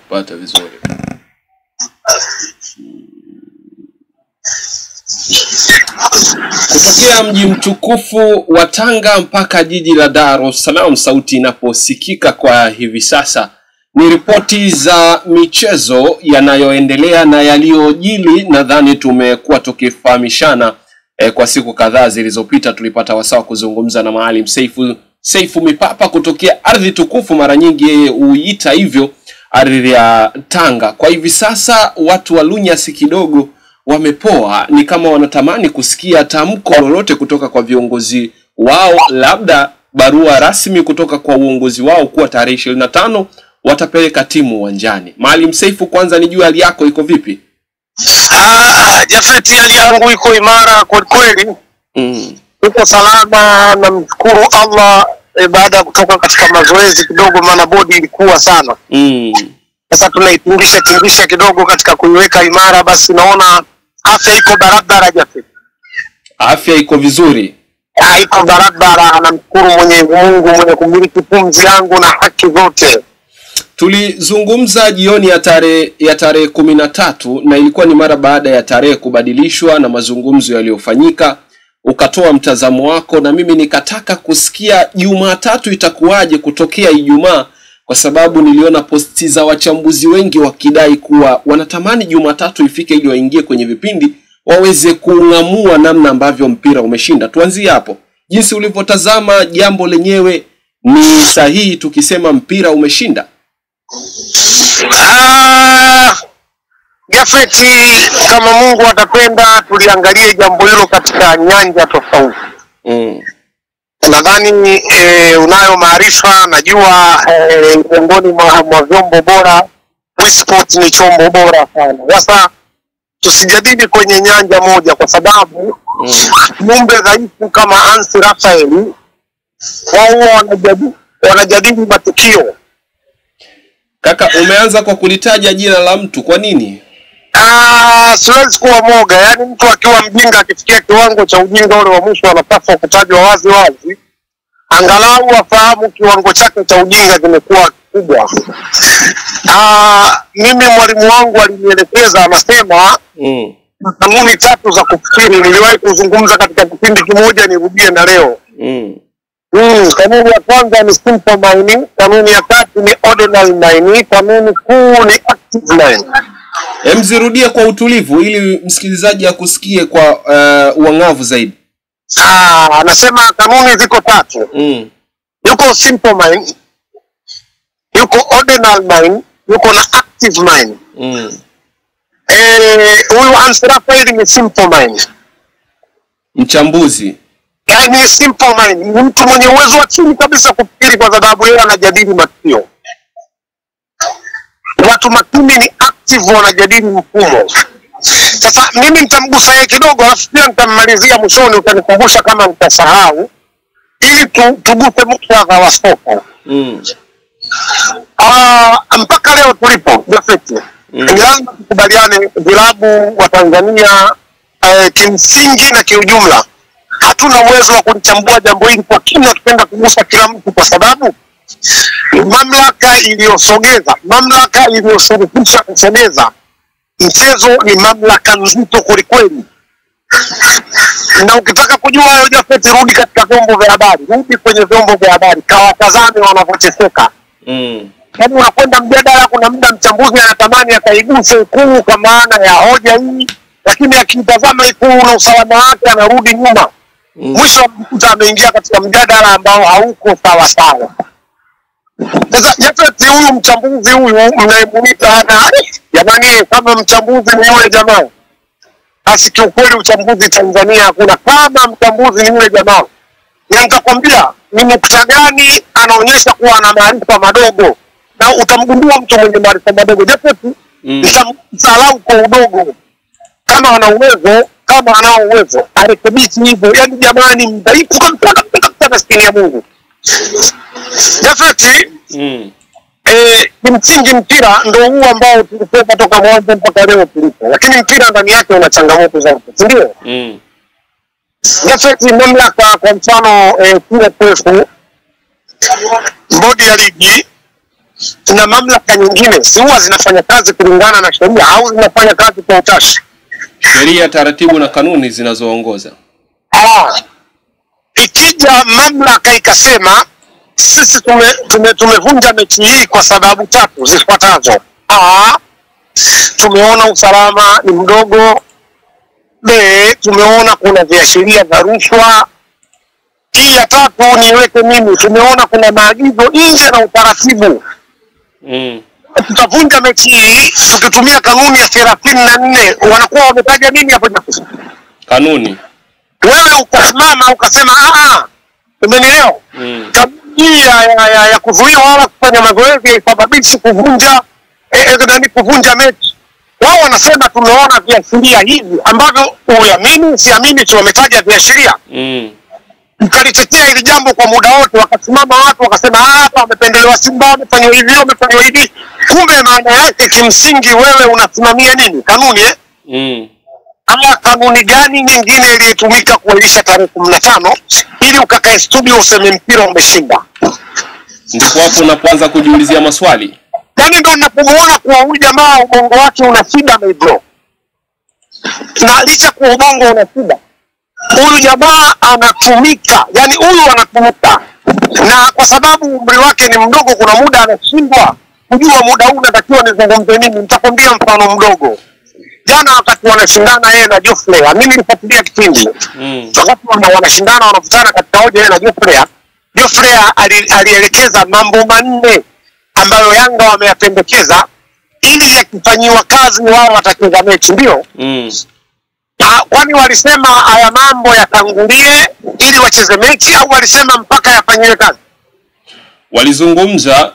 Pata vizuri. Kutokea mji mtukufu wa Tanga mpaka jiji la Dar es Salaam, sauti inaposikika kwa hivi sasa ni ripoti za michezo yanayoendelea na yaliyojili. Nadhani tumekuwa tukifahamishana kwa siku kadhaa zilizopita. Tulipata wasaa kuzungumza na Maalim Seifu Mipapa kutokea ardhi tukufu, mara nyingi huita hivyo ardhi ya Tanga. Kwa hivi sasa watu wa Lunyasi kidogo wamepoa, ni kama wanatamani kusikia tamko lolote kutoka kwa viongozi wao, labda barua rasmi kutoka kwa uongozi wao kuwa tarehe 25 watapeleka timu uwanjani. Maalim Seifu, kwanza nijue hali yako iko vipi? Jafeti, hali yangu iko imara kwa kweli. Niko salama, na mshukuru Allah baada ya kutoka katika mazoezi kidogo, maana bodi ilikuwa sana. Sasa tunaitingisha kidogo katika kuiweka imara, basi naona afya iko barabara. Jafeti, afya iko vizuri? Iko barabara, namshukuru Mwenyezi Mungu mwenye kumiliki pumzi yangu na haki zote. Tulizungumza jioni ya tarehe 13 na ilikuwa ni mara baada ya tarehe kubadilishwa na mazungumzo yaliyofanyika. Ukatoa mtazamo wako na mimi nikataka kusikia Jumatatu itakuwaje kutokea Ijumaa, kwa sababu niliona posti za wachambuzi wengi wakidai kuwa wanatamani Jumatatu ifike ili waingie kwenye vipindi waweze kungamua namna ambavyo mpira umeshinda. Tuanzie hapo. Jinsi ulivyotazama jambo lenyewe, ni sahihi tukisema mpira umeshinda? Jafeti, kama Mungu atapenda tuliangalie jambo hilo katika nyanja tofauti. Nadhani unayo maarifa, najua miongoni mwa vyombo bora Sport ni chombo bora sana. Sasa tusijadili kwenye nyanja moja, kwa sababu mumbe dhaifu kama Ansi Rafael wao wanajadili matukio. Kaka, umeanza kwa kulitaja jina la mtu, kwa nini? Siwezi kuwa moga, yani mtu akiwa mjinga akifikia kiwango cha ujinga ule wa mwisho anapaswa kutajwa wazi wazi, angalau wafahamu kiwango chake cha ujinga kimekuwa kubwa. Mimi mwalimu wangu alinielekeza, anasema kanuni 3 za kufikiri. Niliwahi kuzungumza katika kipindi kimoja, nirudie na leo. Kanuni ya kwanza ni simple mind, kanuni ya 3 ni ordinary mind, kanuni kuu ni active mind. Mzirudia kwa utulivu ili msikilizaji akusikie kwa uangavu zaidi. Anasema kanuni ziko 3. Yuko simple mind, yuko ordinary mind, yuko na active mind. Huyu Ansi Rafael ni simple mind. Mchambuzi. Yani simple mind, mtu mwenye uwezo wa chini kabisa kufikiri, kwa sababu yeye anajadili matukio. Watu makini ni active, wanajadili mfumo. Sasa mimi nitamgusa yeye kidogo, alafu pia nitammalizia mwishoni, utanikumbusha kama nitasahau, ili tuguse muktadha wa soka. Mpaka leo tulipo, Jafeti, lazima tukubaliane, vilabu wa Tanzania kimsingi na kiujumla hatuna uwezo wa kulichambua jambo hili kwa kina, tupenda kugusa kila mtu, kwa sababu mamlaka iliyoshirikisha kusogeza mchezo ni mamlaka nzito kwelikweli. Na ukitaka kujua hayo, Jafeti, rudi katika vyombo vya habari, rudi kwenye vyombo vya habari, kawatazame wanavyocheseka. Kama unakwenda mjadala, kuna muda mchambuzi anatamani akaiguse Ikulu kwa maana ya hoja hii, lakini akitazama Ikulu na usalama wake anarudi nyuma. Mwisho mkuta ameingia katika mjadala ambao hauko sawa sawa. Sasa Jafeti, huyu mchambuzi huyu mnayemuita jamani, kama mchambuzi ni yule jamaa, basi kiukweli uchambuzi Tanzania hakuna kama mchambuzi ni yule jamaa. Nitakwambia ni nukta gani anaonyesha kuwa ana maarifa madogo, na utamgundua mtu mwenye maarifa madogo, Jafeti, msalau kwa udogo. Kama ana uwezo, kama anao uwezo, arekebishi hivyo. Yani jamani, mdhaifu kabisa na sini ya Mungu. Jafeti, kimsingi mpira ndio huu ambao tulikuwa toka mwanzo mpaka leo tulipo, lakini mpira ndani yake una changamoto zake, si ndio? Jafeti, mamlaka kwa mfano TFF, bodi ya ligi, na mamlaka nyingine si huwa zinafanya kazi kulingana na sheria au zinafanya kazi kwa utashi? Sheria, taratibu na kanuni zinazoongoza. Ikija mamlaka ikasema sisi tumevunja mechi hii kwa sababu tatu zifuatazo: tumeona usalama ni mdogo; B, tumeona kuna viashiria vya rushwa; ya tatu niweke mimi, tumeona kuna maagizo nje na utaratibu. Tutavunja mechi hii tukitumia kanuni ya 34. Wanakuwa wametaja nini hapo? Kanuni. Wewe ukasimama ukasema umenielewa? Tabia ya kuzuia wala kufanya mazoezi isababishi kuvunja mechi. Wao wanasema tumeona viashiria hivi ambavyo uamini siamini tu wametaja viashiria. Mkalitetea hili jambo kwa muda wote, wakasimama watu wakasema hapa wamependelewa Simba, wamefanywa hivi. Kumbe maana yake kimsingi wewe unasimamia nini? Kanuni Ama kanuni gani nyingine iliyotumika kuilisha tarehe 15 ili ukakae studio useme mpira umeshinda? Ndipo hapo unapoanza kujiulizia maswali. Yaani ndio unapomuona kwa huyu jamaa ubongo wake una shida bro. Na licha kwa ubongo una shida, huyu jamaa anatumika, yani huyu anatumika. Na kwa sababu umri wake ni mdogo, kuna muda anashindwa kujua muda huu natakiwa nizungumze nini. Nitakwambia mfano mdogo. Jana wakati wanashindana yeye na Geoffrey, mimi nilifuatilia kipindi. Wakati wanashindana wanakutana katika hoja yeye na Geoffrey alielekeza mambo 4 ambayo Yanga wameyapendekeza ili yakifanyiwa kazi wao watacheza mechi, ndio? Kwani walisema haya mambo yatangulie ili wacheze mechi au walisema mpaka yafanyiwe kazi? Walizungumza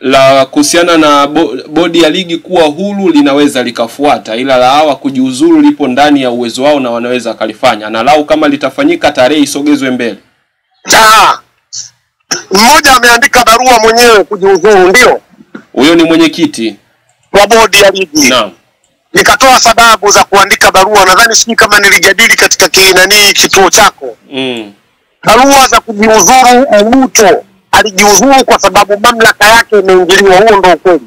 la kuhusiana na bodi ya ligi kuwa huru linaweza likafuata, ila la hawa kujiuzuru lipo ndani ya uwezo wao na wanaweza kalifanya, na lao kama litafanyika tarehe isogezwe mbele. Mmoja ameandika barua mwenyewe kujiuzuru, ndio? Huyo ni mwenyekiti wa bodi ya ligi. Naam. Nikatoa sababu za kuandika barua, nadhani sijui kama nilijadili katika kituo chako. Barua za kujiuzuru. Mguto alijiuzuru kwa sababu mamlaka yake imeingiliwa, huo ndio ukweli.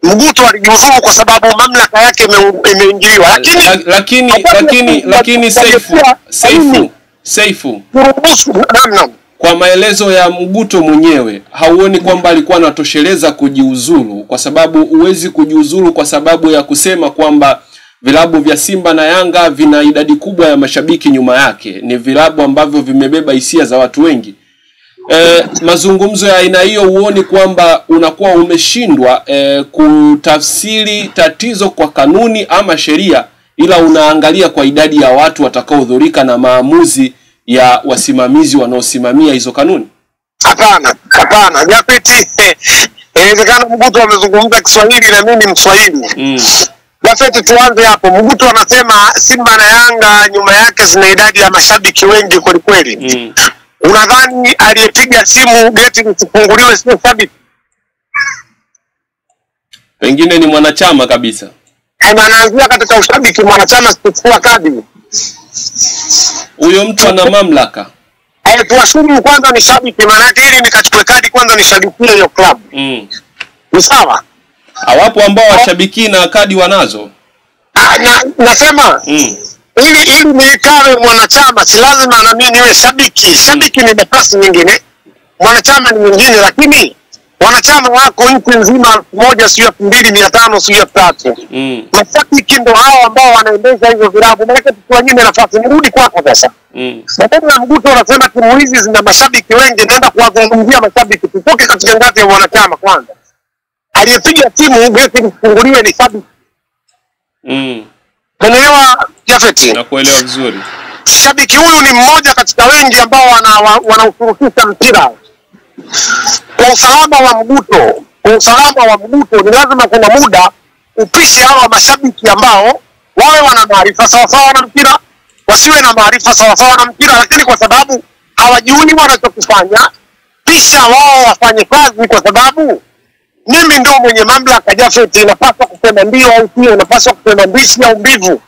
Mguto alijiuzuru kwa sababu mamlaka yake imeingiliwa, lakini Saifu kwa maelezo ya Mguto mwenyewe hauoni kwamba alikuwa anatosheleza kujiuzuru? Kwa sababu uwezi kujiuzuru kwa sababu ya kusema kwamba vilabu vya Simba na Yanga vina idadi kubwa ya mashabiki nyuma yake, ni vilabu ambavyo vimebeba hisia za watu wengi. Mazungumzo ya aina hiyo huoni kwamba unakuwa umeshindwa kutafsiri tatizo kwa kanuni ama sheria, ila unaangalia kwa idadi ya watu watakaohudhurika na maamuzi ya wasimamizi wanaosimamia hizo kanuni? Hapana. Japeti, inawezekana Mguto amezungumza Kiswahili na mimi ni Mswahili. Japeti, tuanze hapo. Mguto anasema Simba na Yanga nyuma yake zina idadi ya mashabiki wengi kweli kweli. Unadhani aliyepiga simu geti lisifunguliwe sio shabiki? Pengine ni mwanachama kabisa. Anaanzia katika ushabiki, mwanachama sichukua kadi. Huyo mtu ana mamlaka. Tuashumu kwanza ni shabiki, maana yake ili nikachukue kadi kwanza ni shabiki hiyo club. Ni sawa? Hawapo ambao washabiki na kadi wanazo. Nasema ili nikawe mwanachama si lazima na mimi niwe shabiki. Shabiki ni nafasi nyingine, mwanachama ni nyingine, lakini wanachama wako nchi nzima 1 sio 2500 sio 3000. Mashabiki ndio hao ambao wanaendesha hizo vilabu. Maana tukiwanyime nafasi, nirudi kwako sasa. Baada ya Mguto unasema timu hizi zina mashabiki wengi, naenda kuwazungumzia mashabiki. Tutoke katika ngazi ya wanachama kwanza. Aliyepiga timu geti lifunguliwe ni shabiki. Unaelewa Jafeti? Nakuelewa vizuri. Shabiki huyu ni mmoja katika wengi ambao wanaufurutisha mpira. Kwa usalama wa Mguto ni lazima kuna muda upishe hawa mashabiki ambao wawe wana maarifa sawasawa na mpira, wasiwe na maarifa sawasawa na mpira, lakini kwa sababu hawajui wanachokifanya kisha wao wafanye kazi, kwa sababu mimi ndio mwenye mamlaka. Jafeti, inapaswa kusema ndio au sio, inapaswa kusema mbichi au mbivu.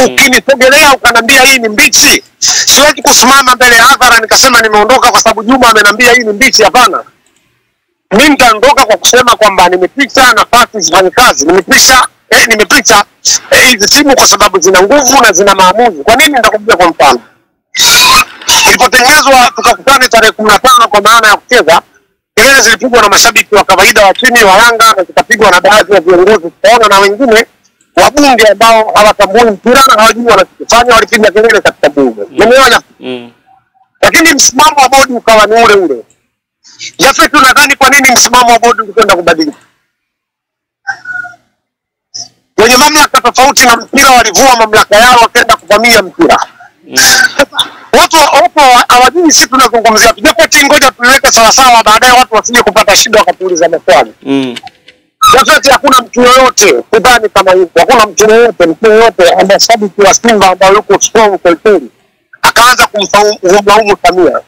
Ukinisogelea ukaniambia hii ni mbichi, siwezi kusimama mbele ya hadhara nikasema nimeondoka kwa sababu Juma ameniambia hii ni mbichi. Hapana, mimi nitaondoka kwa kusema kwamba nimepicha nafasi zifanye kazi, nimepicha hizi simu kwa sababu zina nguvu na zina maamuzi. Kwa nini? Nitakwambia kwa mfano. Ilipotengenezwa tukakutana tarehe 15 kwa maana ya kucheza, kelele zilipigwa na mashabiki wa kawaida wa chini wa Yanga na zikapigwa na baadhi ya viongozi tukaona na wengine wabunge ambao hawatambui mpira na hawajui wanachofanya walipiga kelele katika bunge. Umeona? Lakini msimamo wa bodi ukawa ni ule ule. Jafet, tunadhani kwa nini msimamo wa bodi ulikwenda kubadilika? Wenye mamlaka tofauti na mpira walivua mamlaka yao wakaenda kuvamia mpira. Watu hawajui sisi tunazungumzia. Jafet, ngoja tuweke sawa sawa baadaye watu wasije kupata shida wakatuuliza maswali. Jafet, hakuna mtu yoyote kudhani kama hivyo. Hakuna mtu yoyote ambaye shabiki wa Simba ambaye yuko strong kweli akaanza kumlaumu Samia.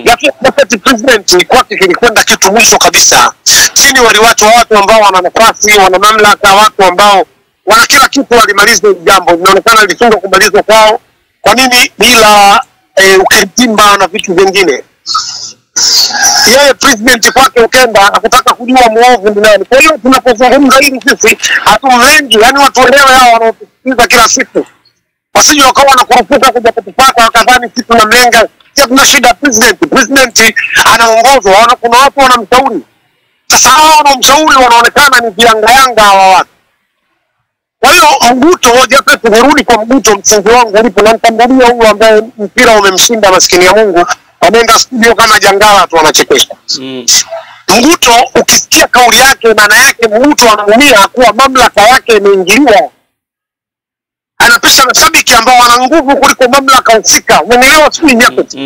Jafet, president kwake kilikwenda kitu mwisho kabisa. Chini waliwachwa watu ambao wana nafasi, wana mamlaka, watu ambao wana kila kitu walimaliza jambo. Inaonekana lilishindwa kumalizwa kwao. Kwa nini? Bila ukitimba na vitu vingine. Yeye president kwake ukenda hakutaka kujua muovu ni nani. Kwa hiyo tunapozungumza hili sisi hatumlengi, yani watu wenyewe hao wanaotusikiliza kila siku wasije wakawa wanakurupuka kuja kutupata wakadhani sisi tunamlenga. Sisi tuna shida president anaongozwa, kuna watu wanamshauri. Sasa hao wanaomshauri wanaonekana ni vianga hawa watu. Kwa hiyo Mguto, Jafet, nirudi kwa Mguto, msingi wangu ulipo na mtambulia huyu ambaye mpira umemshinda maskini ya Mungu, ameenda studio kama jangala tu anachekesha. Mguto ukisikia kauli yake maana yake Mguto anaumia kuwa mamlaka yake imeingiliwa. Anapisha mashabiki ambao wana nguvu kuliko mamlaka husika. Umeelewa sio Jafet?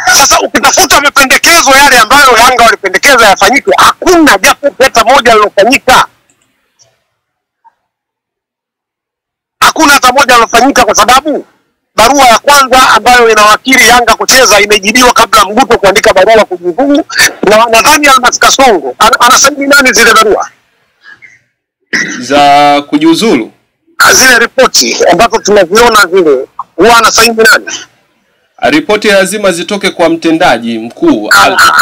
Sasa ukitafuta mapendekezo yale ambayo Yanga walipendekeza yafanyike, hakuna Jafet hata moja lilofanyika. Hakuna hata moja lilofanyika kwa sababu barua ya kwanza ambayo inawakili Yanga kucheza imejibiwa kabla Mguto kuandika barua kujibu. Na nadhani Almas Kasongo anasaini nani zile barua za kujiuzulu? Zile ripoti ambazo tunaziona zile huwa anasaini nani? Ripoti lazima zitoke kwa mtendaji mkuu.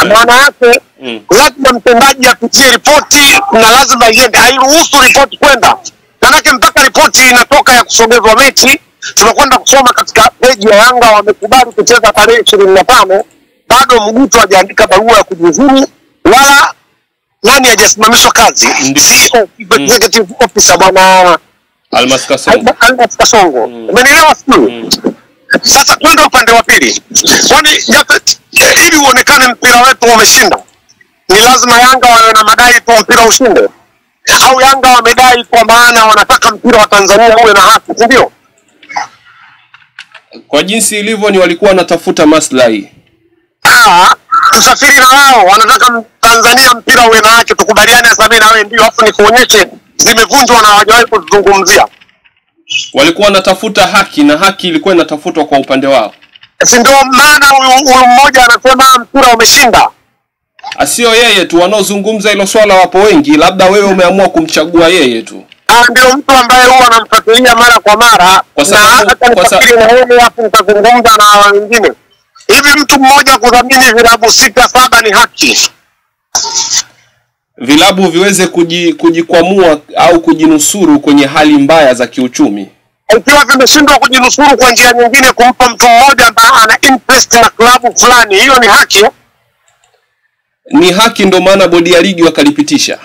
Maana yake lazima mtendaji apitie ripoti na lazima iende, hairuhusu ripoti kwenda. Maana mpaka ripoti inatoka ya kusogezwa mechi, tunakwenda kusoma katika peji ya Yanga wamekubali kucheza tarehe 25, bado Mguto hajaandika barua ya kujiuzulu wala nani hajasimamishwa kazi. Executive officer bwana Almas Kasongo. Umeelewa sio? Sasa kwenda upande wa pili. Kwani Jafet, ili uonekane mpira wetu umeshinda, ni lazima Yanga wawe na madai tu mpira ushinde? Au Yanga wamedai kwa maana wanataka mpira wa Tanzania uwe na haki, ndio? Kwa jinsi ilivyo ni walikuwa wanatafuta maslahi. Tusafiri na wao, wanataka Tanzania mpira uwe na haki, tukubaliane sasa mimi na wewe ndio, afu nikuonyeshe zimevunjwa na hawajawahi kuzungumzia. Walikuwa wanatafuta haki na haki ilikuwa inatafutwa kwa upande wao. Si ndio maana huyu mmoja anasema mpira umeshinda. Asio yeye tu wanaozungumza hilo swala wapo wengi, labda wewe umeamua kumchagua yeye tu. Ndio mtu ambaye huwa anamfuatilia mara kwa mara na hata nifikiri na wewe hapo mtazungumza na wengine. Hivi mtu mmoja kudhamini vilabu 6-7 ni haki? Vilabu viweze kujikwamua au kujinusuru kwenye hali mbaya za kiuchumi. Ikiwa vimeshindwa kujinusuru kwa njia nyingine, kumpa mtu mmoja ambaye ana interest na klabu fulani, hiyo ni haki? Ni haki, ndio maana bodi ya ligi wakalipitisha.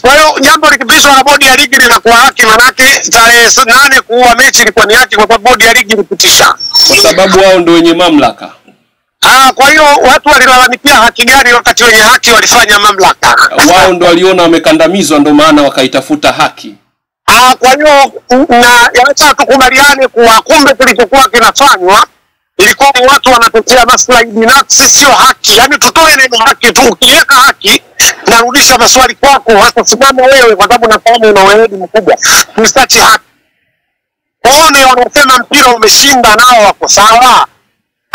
Kwa hiyo jambo likipitishwa na bodi ya ligi linakuwa haki, manake tarehe 8 kuwa mechi ilikuwa ni haki kwa sababu bodi ya ligi ilipitisha. Kwa sababu wao ndio wenye mamlaka. Kwa hiyo watu walilalamikia haki gani wakati wenye haki walifanya mamlaka? Wao ndio waliona wamekandamizwa, ndio maana wakaitafuta haki. Kwa hiyo na yacha tukubaliane kuwa kumbe kilichokuwa kinafanywa ilikuwa ni watu wanatetea maslahi binafsi, sio haki. Yaani tutoe neno haki tu, ukiweka haki narudisha maswali kwako, hata simama wewe kwa sababu nafahamu una weledi mkubwa. Mstaki haki. Waone wanasema mpira umeshinda nao wako sawa.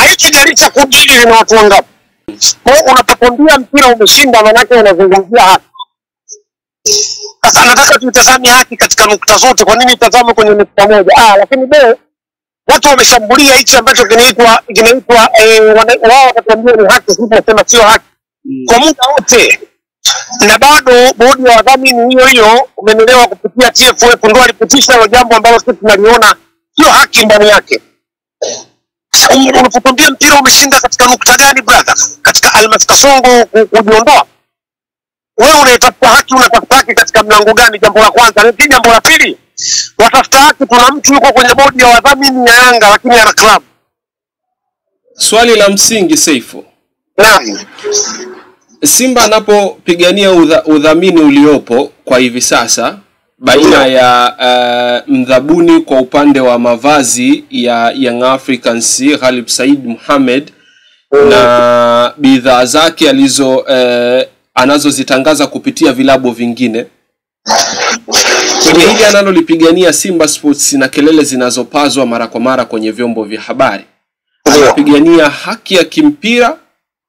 Hiki jaricha kujili na watu wangapi? Kwa unapokwambia mpira umeshinda maana yake unazungumzia haki. Sasa nataka tutazame haki katika nukta zote. Kwa nini tazame kwenye nukta moja? Lakini watu wameshambulia hichi ambacho kinaitwa wao watatuambia ni haki, sisi tunasema sio haki kwa muda wote, na bado bodi ya wadhamini hiyo umeelewa kupitia TFF ndio alipitisha hilo jambo ambalo sisi tunaliona sio haki ndani yake. Unapokuambia mpira umeshinda katika nukta gani brother? Katika Almas Kasongo kujiondoa. Wewe unatafuta haki, unatafuta haki katika mlango gani? Jambo la kwanza. Na jambo la pili, watafuta haki, kuna mtu yuko kwenye bodi ya wadhamini ya Yanga lakini ana club. Swali la msingi Saifu. Naam. Simba anapopigania udhamini uliopo kwa hivi sasa baina ya mdhabuni kwa upande wa mavazi ya Young Africans Ghalib Said Mohamed na bidhaa zake anazozitangaza kupitia vilabu vingine, kwenye hili analolipigania Simba Sports na kelele zinazopazwa mara kwa mara kwenye vyombo vya habari, anapigania haki ya kimpira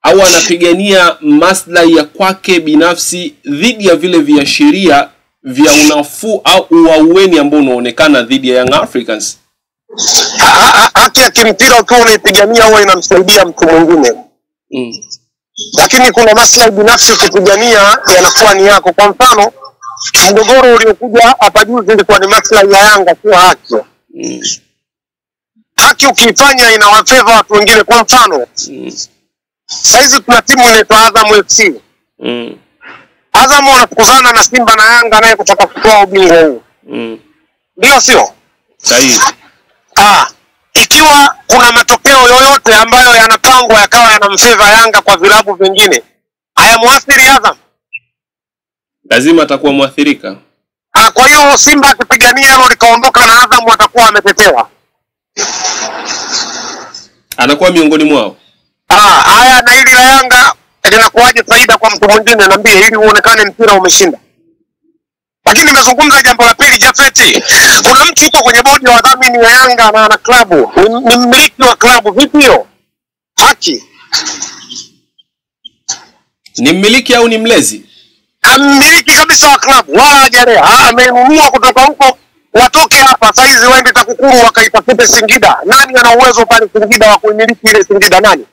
au anapigania maslahi ya kwake binafsi dhidi ya vile viashiria vya unafuu au uaueni ambao unaonekana dhidi ya Young Africans? Haki ya kimpira ukiwa unaipigania huwa inamsaidia mtu mwingine. Lakini kuna maslahi binafsi kupigania yanakuwa ni yako. Kwa mfano, mgogoro uliokuja hapa juzi ilikuwa ni maslahi ya Yanga, sio haki. Haki ukifanya inawafeva watu wengine. Kwa mfano, saizi kuna timu inaitwa Azam FC. Azam wanafukuzana na Simba na Yanga naye kutaka kutoa ubingwa huu. Ndio sio? Sahihi. Ikiwa kuna matokeo yoyote ambayo yanapangwa yakawa yanamfeva Yanga kwa vilabu vingine, hayamuathiri Azam? Lazima atakuwa muathirika. Kwa hiyo Simba akipigania hilo likaondoka na Azam atakuwa ametetewa. Anakuwa miongoni mwao. Haya, na hili la Yanga linakuwaje faida kwa mtu mwingine? Niambie, ili uonekane mpira umeshinda. Lakini nimezungumza jambo la pili, Jafeti. Kuna mtu yuko kwenye bodi ya wadhamini ya Yanga na ana klabu, ni mmiliki wa klabu. Vipi hiyo haki? Ni mmiliki au ni mlezi? Mmiliki kabisa wa klabu, wala hajalea. Amenunua kutoka huko, watoke hapa saizi waende TAKUKURU wakaitafute Singida. Nani ana uwezo pale Singida wa kuimiliki ile Singida? Nani?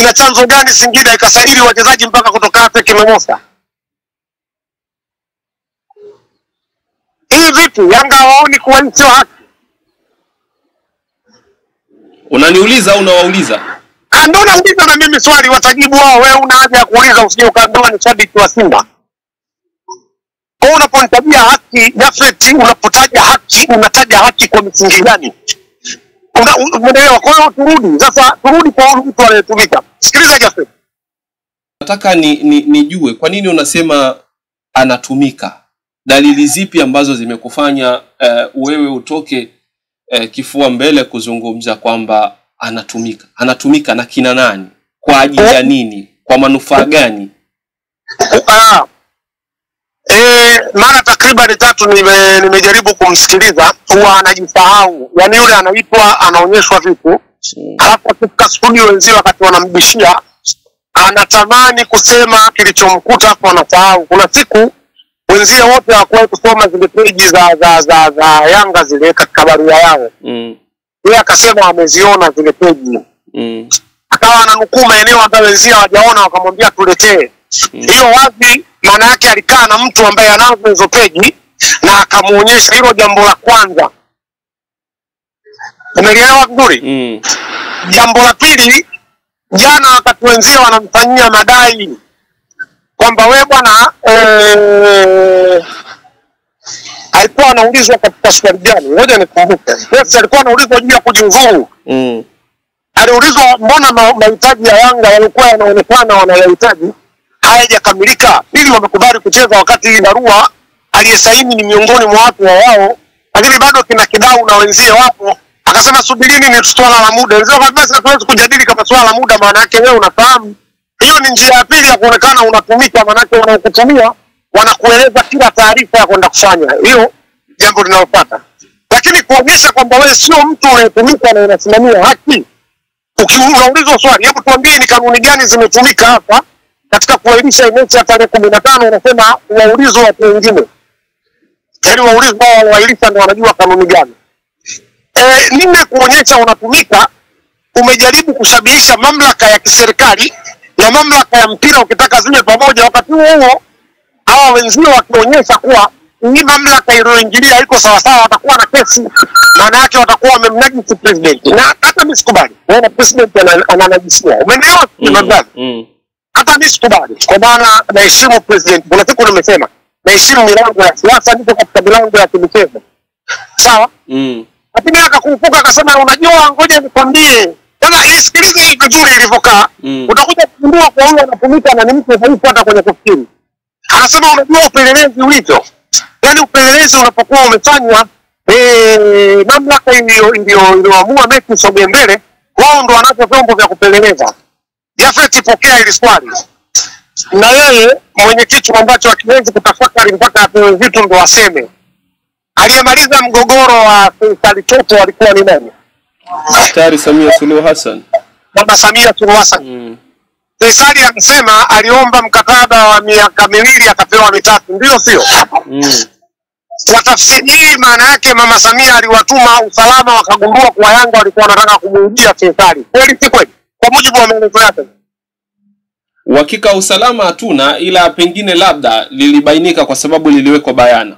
Ina chanzo gani Singida ikasajili wachezaji mpaka kutoka Afrika Memosa? Hii vipi? Yanga waoni kuwa ni haki? Unaniuliza au unawauliza? Ndio nauliza na mimi swali, watajibu wao. Wewe una haja ya kuuliza, usije ukaambiwa ni shabiki wa Simba. Kwa unapotabia haki, Jafeti, unapotaja haki, unataja haki kwa msingi gani? Unaelewa? Kwa hiyo turudi kwa mtu anayetumika. Sikiliza Jafeti. Nataka nijue kwa nini unasema anatumika? Dalili zipi ambazo zimekufanya wewe utoke kifua mbele kuzungumza kwamba anatumika? Anatumika na kina nani? Kwa ajili ya nini? Kwa manufaa gani? Mara takriban 3 nimejaribu kumsikiliza, huwa anajisahau. Yaani yule anaitwa, anaonyeshwa vitu, halafu katika studio wenzio wakati wanambishia anatamani kusema kilichomkuta hapo, anasahau. Kuna siku wenzio wote hawakuwahi kusoma zile page za Yanga zile katika barua yao. Yeye akasema ameziona zile page. Akawa ananukuu maeneo ambayo wenzio hawajaona, wakamwambia tuletee. Hiyo wazi maana yake alikaa na mtu ambaye anazo hizo page na akamuonyesha. Hilo jambo la kwanza. Umeelewa vizuri? Jambo la pili, jana wakati wenzio wanamfanyia madai kwamba wewe bwana alikuwa anaulizwa katika swali gani? Ngoja nikumbuke. Yes, alikuwa anaulizwa juu ya kujiuzuru. Aliulizwa mbona mahitaji ya Yanga walikuwa yanaonekana wanayahitaji hayajakamilika, ili wamekubali kucheza wakati barua aliyesaini ni miongoni mwa watu wao, lakini bado kina kidau na wenzie wapo. Akasema subirini, ni swala la muda. Ndio basi hatuwezi kujadili kama swala la muda, maana yake wewe unafahamu hiyo ni njia ya pili ya kuonekana unatumika, maana yake wanaokutumia wanakueleza kila taarifa ya kwenda kufanya. Hiyo jambo linalofuata. Lakini kuonyesha kwamba wewe sio mtu unayetumika na unasimamia haki. Ukiulizwa swali, hebu tuambie ni kanuni gani zimetumika hapa katika kuainisha mechi ya tarehe 15, unasema waulizwe watu wengine. Yaani waulizwe wao wailisha ndio wanajua kanuni gani. nne kuonyesha unatumika, umejaribu kushabihisha mamlaka ya kiserikali na mamlaka ya mpira ukitaka zile pamoja. Wakati huo hawa wenzio wakionyesha kuwa hii mamlaka iliyoingilia haiko sawa sawa, watakuwa na kesi, maana yake watakuwa wamemnajisi president. Na hata mimi sikubali na president ananajisiwa, umeelewa? Hata mimi sikubali, kwa maana naheshimu president. Kuna siku nimesema naheshimu milango ya siasa, ndipo katika milango ya kimchezo, sawa. Lakini akakumbuka akasema, unajua, ngoja nikwambie. Sasa isikilize vizuri ilivyokaa, utakuja kugundua kwa huyo anatumika na ni mtu dhaifu hata kwenye kufikiri. Anasema, unajua upelelezi ulivyo, yani upelelezi unapokuwa umefanywa, mamlaka iliyoamua mechi isogee mbele, wao ndo wanacho vyombo vya kupeleleza. Jafet, pokea ile swali. Na yeye mwenye kitu ambacho hakiwezi kutafakari mpaka apewe vitu ndo aseme. Aliyemaliza mgogoro wa Faisal Toto alikuwa ni nani? Daktari Samia Suluhu Hassan. Mama Samia Suluhu Hassan. Faisal anasema aliomba mkataba wa miaka 2 akapewa 3, ndio sio? Kwa tafsiri hii maana yake Mama Samia aliwatuma usalama wakagundua kwa Yanga walikuwa wanataka kumuibia Faisal. Kweli si kweli? Kwa mujibu wa maelezo yake. Uhakika usalama hatuna, ila pengine labda lilibainika kwa sababu liliwekwa bayana.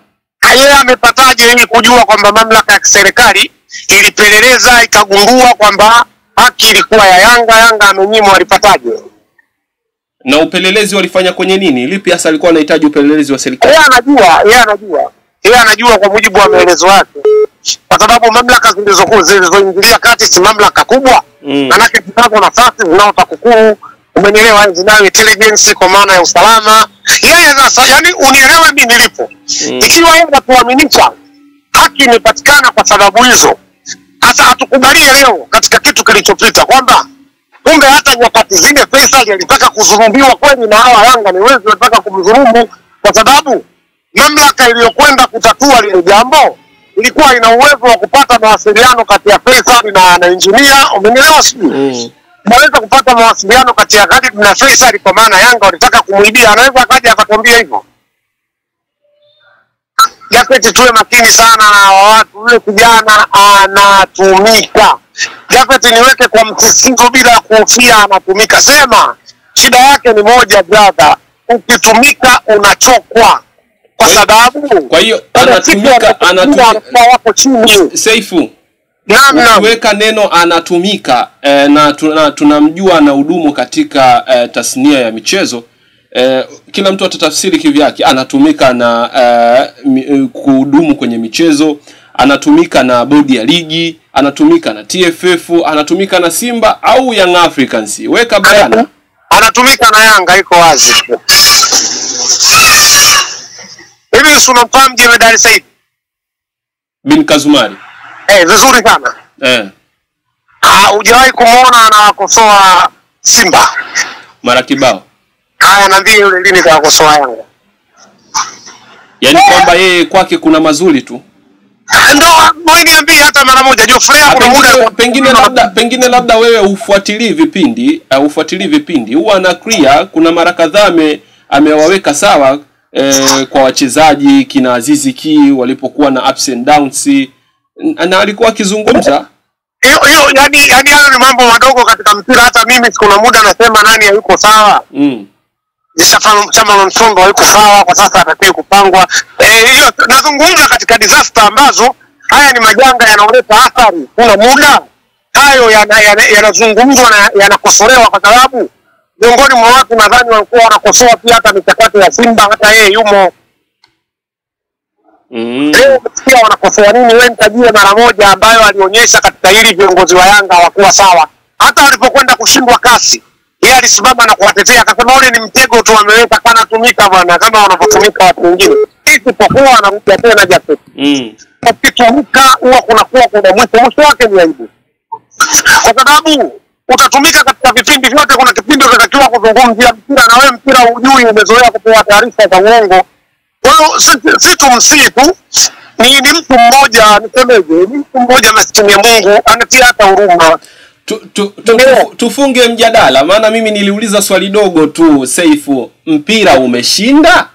Yeye amepataje ili kujua kwamba mamlaka ya kiserikali ilipeleleza ikagundua kwamba haki ilikuwa ya Yanga, Yanga amenyimwa, alipataje? Na upelelezi walifanya kwenye nini? Lipi hasa alikuwa anahitaji upelelezi wa serikali? Yeye anajua kwa mujibu wa maelezo yake. Kwa sababu mamlaka zilizoingilia kati si mamlaka kubwa. Manake zinazo nafasi zinao takukuru, umenielewa, zinayo intelligence kwa maana ya usalama. Yeye sasa, yani unielewe mimi nilipo. Ikiwa yeye anatuaminisha haki imepatikana kwa sababu hizo, hata hatukubalie leo katika kitu kilichopita kwamba kumbe hata nyakati zile Faisal alitaka kudhulumiwa kweli na hawa Yanga ni wezi wanataka kumdhulumu, kwa sababu mamlaka iliyokwenda kutatua lile jambo ilikuwa ina uwezo wa kupata mawasiliano kati ya Faisal na engineer, umenielewa sijui? Naweza kupata mawasiliano kati ya Khalid na Faisal kwa maana Yanga walitaka kumuibia, anaweza akaja akatwambia hivyo. Jafet, tuwe makini sana na watu, yule kijana anatumika. Jafet, niweke kwa msisitizo bila kuhofia, anatumika. Sema shida yake ni moja brother, ukitumika unachokwa. Kwa sababu kwa hiyo anatumika wako chini. Saifu, ukiweka neno anatumika, na tunamjua na hudumu katika tasnia ya michezo, kila mtu atatafsiri kivyake. Anatumika na kuhudumu kwenye michezo, anatumika na bodi ya ligi, anatumika na TFF, anatumika na Simba au Young Africans. Weka bayana. Anatumika na Yanga, iko wazi. Hivi unamfahamu Jemedari Said bin Kazumari? Vizuri sana. Hujawahi kumuona anakosoa Simba? Mara kibao. Haya, naambia yule lini kakosoa Yanga? Yaani kwamba yeye kwake kuna mazuri tu. Ndio, wewe niambie hata mara moja. Geoffrey kuna muda pengine labda wewe ufuatilii vipindi. Huwa ana clear, kuna mara kadhaa amewaweka sawa kwa wachezaji kina Azizi Ki walipokuwa na ups and downs, na alikuwa akizungumza hiyo yani hayo ni mambo madogo katika mpira. Hata mimi kuna muda nasema nani hayuko sawa. Chama Msondo hayuko sawa kwa sasa, atakiwa kupangwa. Hiyo nazungumza katika disaster ambazo haya ni majanga yanaoleta athari. Kuna muda hayo yanazungumzwa na yanakosolewa, kwa sababu miongoni mwa watu nadhani walikuwa wanakosoa pia hata michakato ya Simba, hata yeye yumo. Leo pia wanakosoa nini? Wewe nitajie mara moja ambayo alionyesha katika hili viongozi wa Yanga hawakuwa sawa. Hata walipokwenda kushindwa kasi, yeye alisimama na kuwatetea, akasema ule ni mtego tu ameweka, kana tumika bwana kama wanapotumika watu wengine. Isipokuwa anarudia tena Jafet. Ukitumika huwa kuna mwisho wake ni aibu. Kwa sababu utatumika katika vipindi vyote, kuna kipindi unatakiwa kuzungumzia mpira na wewe mpira hujui, umezoea kupewa taarifa za uongo. Kwa hiyo si tumsii tu, ni mtu mmoja, nisemeje, ni mtu mmoja maskini ya Mungu, anatia hata huruma. Tufunge mjadala, maana mimi niliuliza swali dogo tu. Saifu, mpira umeshinda?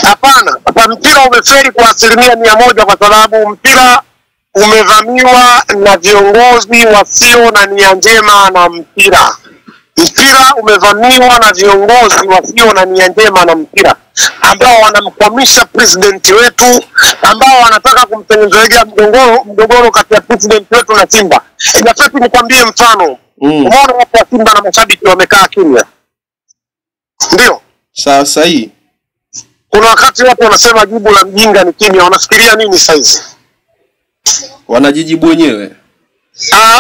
Hapana, mpira umefeli kwa 100%, kwa sababu mpira umevamiwa na viongozi wasio na nia njema na mpira. Mpira umevamiwa na viongozi wasio na nia njema na mpira, ambao wanamkwamisha president wetu, ambao wanataka kumtengenezea mgogoro kati ya president wetu na Simba. Inafaa nikwambie mfano. Umeona watu wa Simba na mashabiki wamekaa kimya. Ndio. Sasa hii kuna wakati watu wanasema jibu la mjinga ni kimya. Wanafikiria nini saizi? Wanajijibu wenyewe.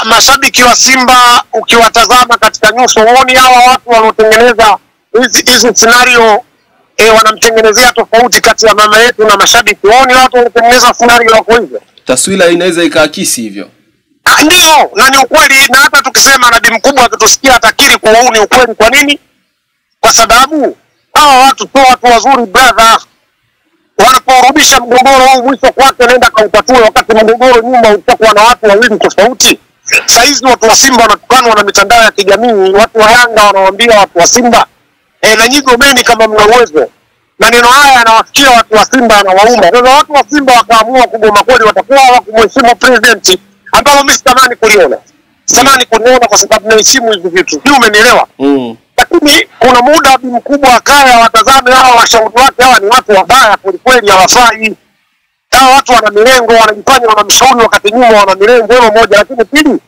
Mashabiki wa Simba ukiwatazama katika nyuso, uone hawa watu wanaotengeneza hizi scenario wanamtengenezea tofauti kati ya mama yetu na mashabiki. Uone watu wanaotengeneza scenario wako hivyo. Taswira inaweza ikaakisi hivyo. Ndio, na ni ukweli. Na hata tukisema nabii mkubwa akitusikia atakiri kwa huu ni ukweli. Kwa nini? Kwa sababu hawa watu sio watu wazuri brother. Wanaporudisha mgogoro huu mwisho kwake nenda kautatue, wakati mgogoro nyuma utakuwa na watu wawili tofauti. Saizi watu wa Simba wanatukanwa na mitandao ya kijamii, watu wa Yanga wanawaambia watu wa Simba na nyinyi gomeni kama mna uwezo. Maneno haya yanawafikia watu wa Simba na wauma. Sasa watu wa Simba wakaamua kugoma kweli, watakuwa hawakumheshimu president, ambao mimi sitamani kuliona. Sitamani kuliona kwa sababu naheshimu hivi vitu. Sio, umenielewa? Lakini kuna muda mkubwa akaya watazame hawa washauri wake, hawa ni watu wabaya kweli, hawafai. Hawa watu wana milengo, wanajifanya wanamshauri wakati nyuma wana milengo hiyo moja. Lakini pili,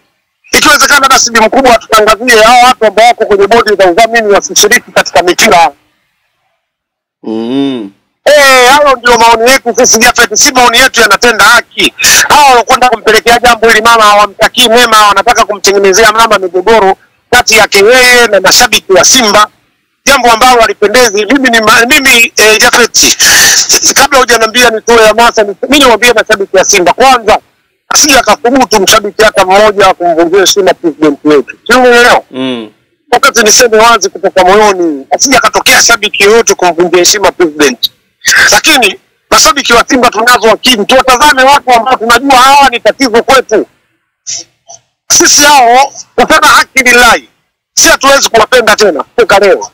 ikiwezekana basi bi mkubwa tutangazie hawa watu ambao wako kwenye bodi za udhamini wasishiriki katika mipira. Hayo ndio maoni yetu sisi Jafet. Si maoni yetu yanatenda haki. Hao wanakwenda kumpelekea jambo hili mama, hawamtakii mema, wanataka kumtengenezea mama migogoro kati yake yeye na mashabiki wa Simba, jambo ambalo halipendezi. Mimi Jafet, kabla hujaniambia nitoe hamasa, mimi niwaambie mashabiki wa Simba kwanza, asije akathubutu mshabiki hata mmoja kumvunjia heshima president wetu. Sio, umeelewa? Wakati niseme wazi kutoka moyoni, asije akatokea shabiki yote kumvunjia heshima president. Lakini mashabiki wa Simba tunazo akili, tuwatazame watu ambao tunajua hawa ni tatizo kwetu. Sisi hao kupenda haki lillahi, si hatuwezi kuwapenda tena toka leo,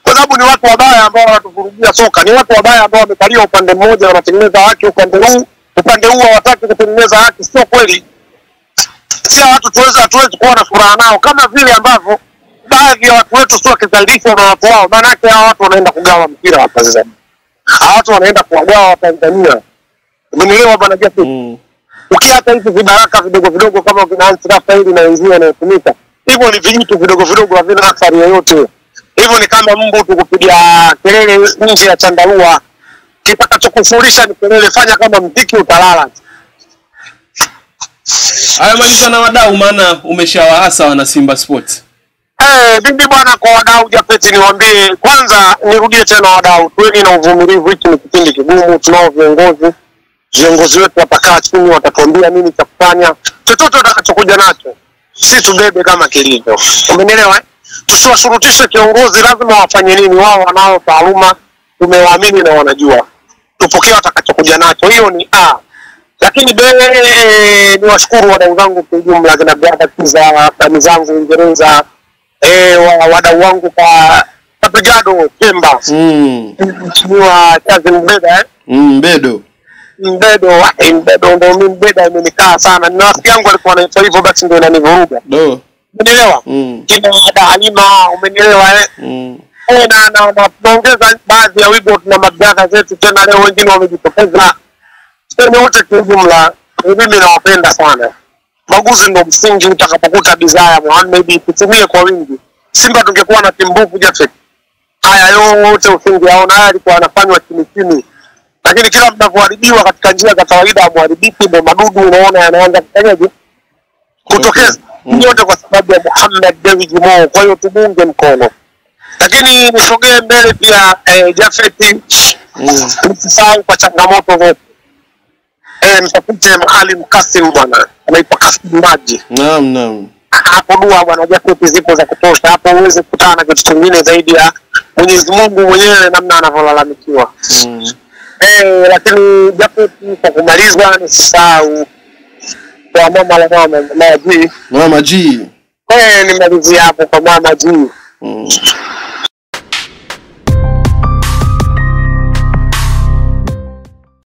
kwa sababu ni watu wabaya ambao wanatuvurugia soka. Ni watu wabaya ambao wamekalia upande mmoja, wanatengeneza haki upande huu hawataki kutengeneza haki. Sio kweli. Si watu hatuwezi kuwa na furaha nao, kama vile ambavyo baadhi ya watu wetu sio kizalisho na watu wao. Maana yake hao watu wanaenda kugawa mpira wa Tanzania, hao watu wanaenda kuwagawa wa Tanzania. Umeelewa bwana Jafet? Ukiacha hizi vibaraka vidogo kama vinaanza Rafaeli na wengine wanaotumika, hivyo ni vijitu vidogo havina athari yoyote. Hivyo ni kama mbu tukupigia kelele nje ya chandarua, kitakachokufurisha ni kelele. Fanya kama mziki utalala. Haya, maliza na wadau, maana umeshawahasa wana Simba Sports. Bibi bwana, kwa wadau Jafet niwaambie kwanza, nirudie tena wadau, tuweni na uvumilivu. Hiki ni kipindi kigumu, tunao viongozi wetu watakaa chini, watatuambia nini cha kufanya. Chochote watakachokuja nacho sisi tubebe kama kilivyo. Umenielewa? Tusiwashurutishe kiongozi lazima wafanye nini. Wao wanao taaluma, tumewaamini na wanajua. Tupokee watakachokuja nacho. Hiyo ni Lakini niwashukuru wadau zangu kwa jumla, na brother za fani zangu Uingereza, wadau wangu kwa Brigado Pemba. Mheshimiwa Chazi Mbeda Mbedo ndio mimi Mbeda imenikaa sana. Ni rafiki yangu alikuwa anaitwa hivyo, basi ndio inanivuruga. Umenielewa? Kina Halima, umenielewa na tunaongeza baadhi ya wigo na mabdada zetu tena leo, wengine wamejitokeza. Sisi wote kwa jumla mimi nawapenda sana. Maguzi ndio msingi. Utakapokuta bidhaa ya Mohamed tutumie kwa wingi. Simba tungekuwa na timu mbovu Jafet, haya yote usingeaona. Haya alikuwa anafanywa chini, lakini kila mnapoharibiwa katika njia za kawaida muharibiki, ndio madudu unaona yanaanza kufanyaje kutokeza. Yote kwa sababu ya Mohamed David Mo. Kwa hiyo tumunge mkono. Lakini nisogee mbele pia Jafet, msisahau kwa changamoto zote. Mtafute Maalim Kasim bwana, anaitwa Kasim Maji. Naam. Hapo dua bwana Jafet zipo za kutosha. Hapo uweze kukutana na kitu kingine zaidi ya Mwenyezi Mungu mwenyewe namna anavyolalamikiwa. Lakini Jafet, kwa kumaliza nisisahau kwa Mama G. Mama G. Nimalizia hapo kwa Mama G.